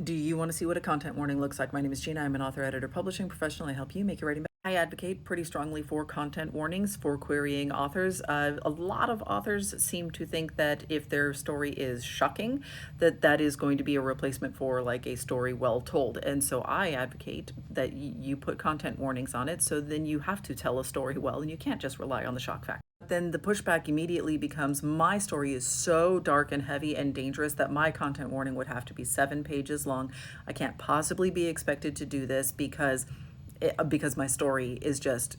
Do you want to see what a content warning looks like? My name is Gina. I'm an author, editor, publishing professional. I help you make your writing better. I advocate pretty strongly for content warnings for querying authors. A lot of authors seem to think that if their story is shocking, that is going to be a replacement for like a story well told. And so I advocate that you put content warnings on it, so then you have to tell a story well and you can't just rely on the shock factor. Then the pushback immediately becomes my story is so dark and heavy and dangerous that my content warning would have to be 7 pages long. I can't possibly be expected to do this because my story is just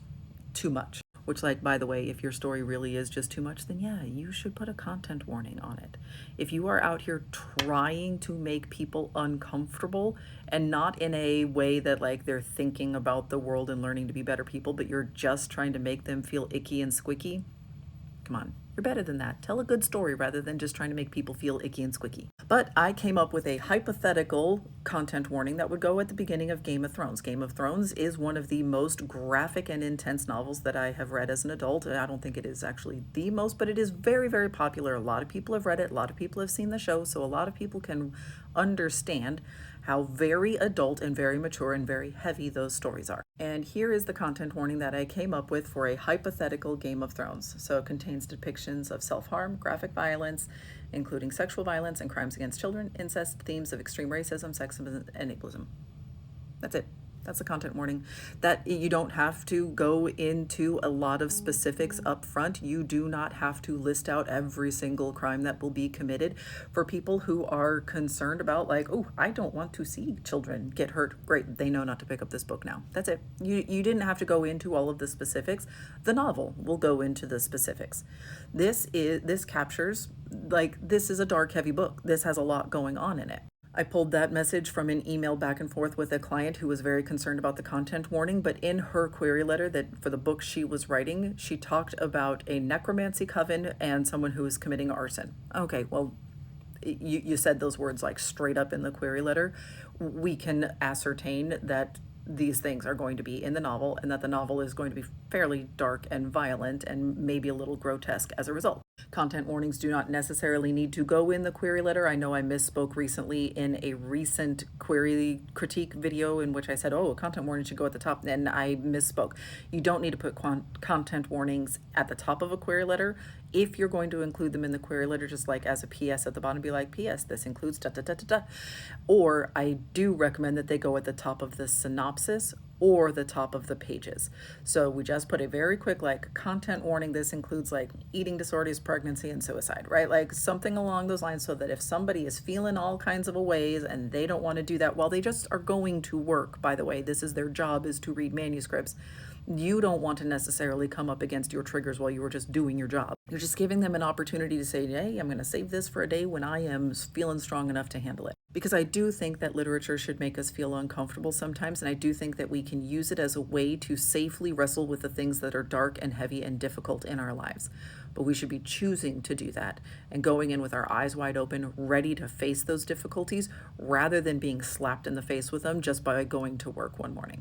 too much. Which, like, by the way, if your story really is just too much, then yeah, you should put a content warning on it. If you are out here trying to make people uncomfortable, and not in a way that like they're thinking about the world and learning to be better people, but you're just trying to make them feel icky and squicky, come on, you're better than that. Tell a good story rather than just trying to make people feel icky and squicky. But I came up with a hypothetical content warning that would go at the beginning of Game of Thrones. Game of Thrones is one of the most graphic and intense novels that I have read as an adult. I don't think it is actually the most, but it is very, very popular. A lot of people have read it. A lot of people have seen the show. So a lot of people can understand how very adult and very mature and very heavy those stories are. And here is the content warning that I came up with for a hypothetical Game of Thrones. So it contains depictions of self-harm, graphic violence, including sexual violence and crimes against children, incest, themes of extreme racism, sexism, and ableism. That's it. That's the content warning. That you don't have to go into a lot of specifics up front. You do not have to list out every single crime that will be committed. For people who are concerned about like, oh, I don't want to see children get hurt. Great, they know not to pick up this book now. That's it. You didn't have to go into all of the specifics. The novel will go into the specifics. This captures, like, this is a dark, heavy book. This has a lot going on in it. I pulled that message from an email back and forth with a client who was very concerned about the content warning, but in her query letter that for the book she was writing, she talked about a necromancy coven and someone who is committing arson. Okay, well, you said those words like straight up in the query letter. We can ascertain that these things are going to be in the novel and that the novel is going to be fairly dark and violent and maybe a little grotesque as a result. Content warnings do not necessarily need to go in the query letter. I know I misspoke recently in a recent query critique video in which I said, oh, a content warning should go at the top, and I misspoke. You don't need to put content warnings at the top of a query letter. If you're going to include them in the query letter, just like as a PS at the bottom, be like, PS, this includes da da da da da. Or I do recommend that they go at the top of the synopsis or the top of the pages. So we just put a very quick like content warning. This includes like eating disorders, pregnancy, and suicide, right? Like something along those lines, so that if somebody is feeling all kinds of ways and they don't want to do that, while they just are going to work, by the way, this is their job, is to read manuscripts. You don't want to necessarily come up against your triggers while you were just doing your job. You're just giving them an opportunity to say, hey, I'm going to save this for a day when I am feeling strong enough to handle it. Because I do think that literature should make us feel uncomfortable sometimes, and I do think that we can use it as a way to safely wrestle with the things that are dark and heavy and difficult in our lives. But we should be choosing to do that and going in with our eyes wide open, ready to face those difficulties, rather than being slapped in the face with them just by going to work one morning.